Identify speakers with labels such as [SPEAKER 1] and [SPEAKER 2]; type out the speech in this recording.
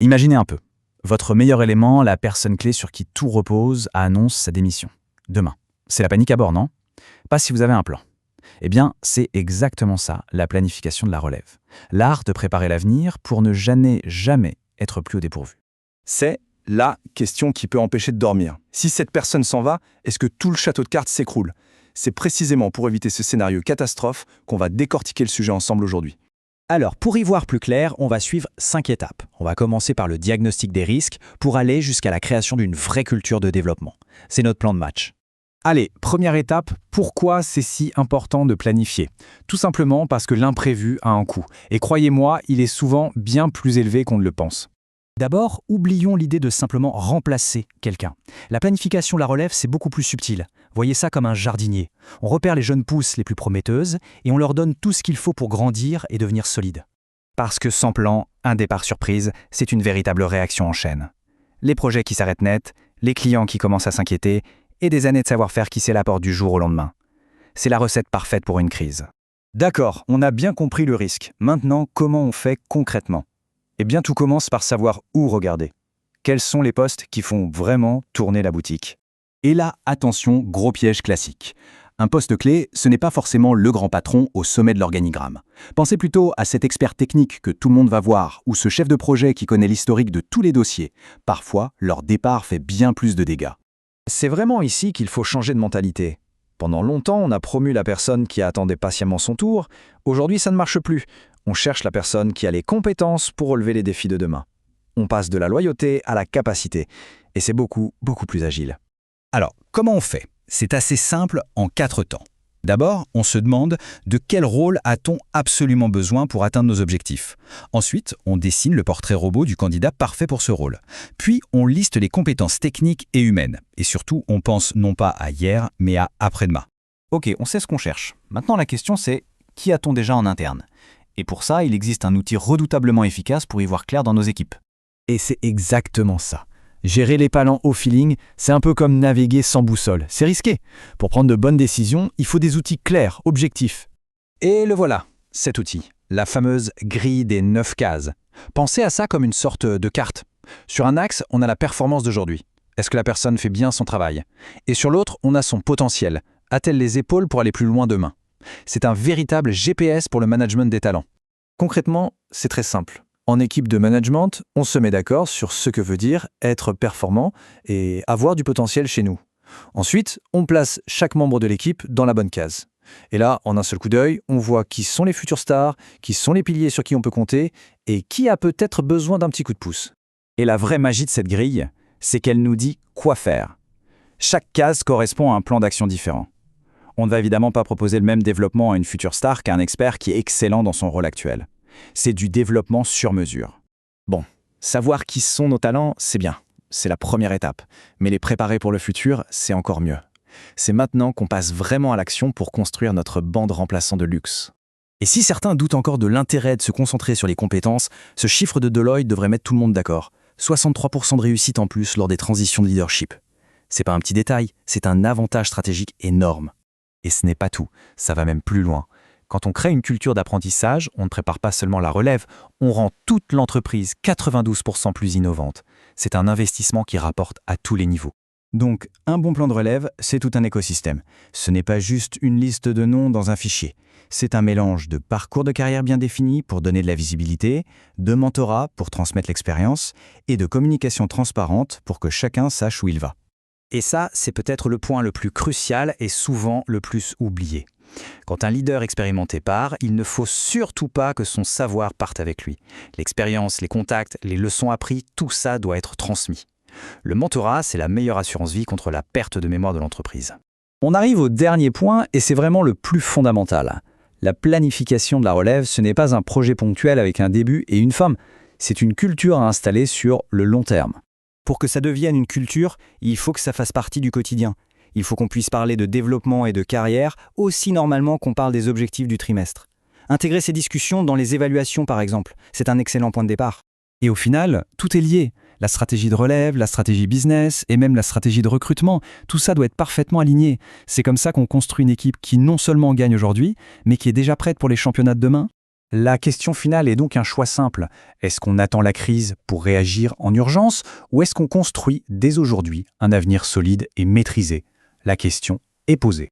[SPEAKER 1] Imaginez un peu. Votre meilleur élément, la personne clé sur qui tout repose, annonce sa démission. Demain. C'est la panique à bord, non? Pas si vous avez un plan. Eh bien, c'est exactement ça, la planification de la relève. L'art de préparer l'avenir pour ne jamais être plus au dépourvu.
[SPEAKER 2] C'est la question qui peut empêcher de dormir. Si cette personne s'en va, est-ce que tout le château de cartes s'écroule? C'est précisément pour éviter ce scénario catastrophe qu'on va décortiquer le sujet ensemble aujourd'hui.
[SPEAKER 3] Alors, pour y voir plus clair, on va suivre 5 étapes. On va commencer par le diagnostic des risques pour aller jusqu'à la création d'une vraie culture de développement. C'est notre plan de match.
[SPEAKER 1] Allez, première étape, pourquoi c'est si important de planifier? Tout simplement parce que l'imprévu a un coût. Et croyez-moi, il est souvent bien plus élevé qu'on ne le pense.
[SPEAKER 3] D'abord, oublions l'idée de simplement remplacer quelqu'un. La planification de la relève, c'est beaucoup plus subtil. Voyez ça comme un jardinier. On repère les jeunes pousses les plus prometteuses et on leur donne tout ce qu'il faut pour grandir et devenir solides. Parce que sans plan, un départ surprise, c'est une véritable réaction en chaîne. Les projets qui s'arrêtent net, les clients qui commencent à s'inquiéter et des années de savoir-faire qui s'élaborent du jour au lendemain. C'est la recette parfaite pour une crise.
[SPEAKER 2] D'accord, on a bien compris le risque. Maintenant, comment on fait concrètement? Eh bien, tout commence par savoir où regarder. Quels sont les postes qui font vraiment tourner la boutique?
[SPEAKER 4] Et là, attention, gros piège classique. Un poste clé, ce n'est pas forcément le grand patron au sommet de l'organigramme. Pensez plutôt à cet expert technique que tout le monde va voir ou ce chef de projet qui connaît l'historique de tous les dossiers. Parfois, leur départ fait bien plus de dégâts.
[SPEAKER 2] C'est vraiment ici qu'il faut changer de mentalité. Pendant longtemps, on a promu la personne qui attendait patiemment son tour. Aujourd'hui, ça ne marche plus. On cherche la personne qui a les compétences pour relever les défis de demain. On passe de la loyauté à la capacité. Et c'est beaucoup plus agile.
[SPEAKER 3] Alors, comment on fait? C'est assez simple en 4 temps. D'abord, on se demande de quel rôle a-t-on absolument besoin pour atteindre nos objectifs. Ensuite, on dessine le portrait robot du candidat parfait pour ce rôle. Puis, on liste les compétences techniques et humaines. Et surtout, on pense non pas à hier, mais à après-demain.
[SPEAKER 5] Ok, on sait ce qu'on cherche. Maintenant, la question c'est, qui a-t-on déjà en interne? Et pour ça, il existe un outil redoutablement efficace pour y voir clair dans nos équipes.
[SPEAKER 2] Et c'est exactement ça. Gérer les talents au feeling, c'est un peu comme naviguer sans boussole. C'est risqué. Pour prendre de bonnes décisions, il faut des outils clairs, objectifs.
[SPEAKER 3] Et le voilà, cet outil, la fameuse grille des 9 cases. Pensez à ça comme une sorte de carte. Sur un axe, on a la performance d'aujourd'hui. Est-ce que la personne fait bien son travail? Et sur l'autre, on a son potentiel. A-t-elle les épaules pour aller plus loin demain? C'est un véritable GPS pour le management des talents.
[SPEAKER 2] Concrètement, c'est très simple. En équipe de management, on se met d'accord sur ce que veut dire être performant et avoir du potentiel chez nous. Ensuite, on place chaque membre de l'équipe dans la bonne case. Et là, en un seul coup d'œil, on voit qui sont les futurs stars, qui sont les piliers sur qui on peut compter et qui a peut-être besoin d'un petit coup de pouce.
[SPEAKER 1] Et la vraie magie de cette grille, c'est qu'elle nous dit quoi faire. Chaque case correspond à un plan d'action différent. On ne va évidemment pas proposer le même développement à une future star qu'à un expert qui est excellent dans son rôle actuel. C'est du développement sur mesure.
[SPEAKER 2] Bon, savoir qui sont nos talents, c'est bien. C'est la première étape. Mais les préparer pour le futur, c'est encore mieux. C'est maintenant qu'on passe vraiment à l'action pour construire notre banc de remplaçants de luxe.
[SPEAKER 1] Et si certains doutent encore de l'intérêt de se concentrer sur les compétences, ce chiffre de Deloitte devrait mettre tout le monde d'accord. 63% de réussite en plus lors des transitions de leadership. C'est pas un petit détail, c'est un avantage stratégique énorme.
[SPEAKER 5] Et ce n'est pas tout, ça va même plus loin. Quand on crée une culture d'apprentissage, on ne prépare pas seulement la relève, on rend toute l'entreprise 92% plus innovante. C'est un investissement qui rapporte à tous les niveaux.
[SPEAKER 1] Donc, un bon plan de relève, c'est tout un écosystème. Ce n'est pas juste une liste de noms dans un fichier. C'est un mélange de parcours de carrière bien défini pour donner de la visibilité, de mentorat pour transmettre l'expérience et de communication transparente pour que chacun sache où il va.
[SPEAKER 3] Et ça, c'est peut-être le point le plus crucial et souvent le plus oublié. Quand un leader expérimenté part, il ne faut surtout pas que son savoir parte avec lui. L'expérience, les contacts, les leçons apprises, tout ça doit être transmis. Le mentorat, c'est la meilleure assurance vie contre la perte de mémoire de l'entreprise.
[SPEAKER 1] On arrive au dernier point et c'est vraiment le plus fondamental. La planification de la relève, ce n'est pas un projet ponctuel avec un début et une fin. C'est une culture à installer sur le long terme.
[SPEAKER 5] Pour que ça devienne une culture, il faut que ça fasse partie du quotidien. Il faut qu'on puisse parler de développement et de carrière aussi normalement qu'on parle des objectifs du trimestre. Intégrer ces discussions dans les évaluations par exemple, c'est un excellent point de départ.
[SPEAKER 1] Et au final, tout est lié. La stratégie de relève, la stratégie business et même la stratégie de recrutement, tout ça doit être parfaitement aligné. C'est comme ça qu'on construit une équipe qui non seulement gagne aujourd'hui, mais qui est déjà prête pour les championnats de demain.
[SPEAKER 3] La question finale est donc un choix simple. Est-ce qu'on attend la crise pour réagir en urgence ou est-ce qu'on construit dès aujourd'hui un avenir solide et maîtrisé? La question est posée.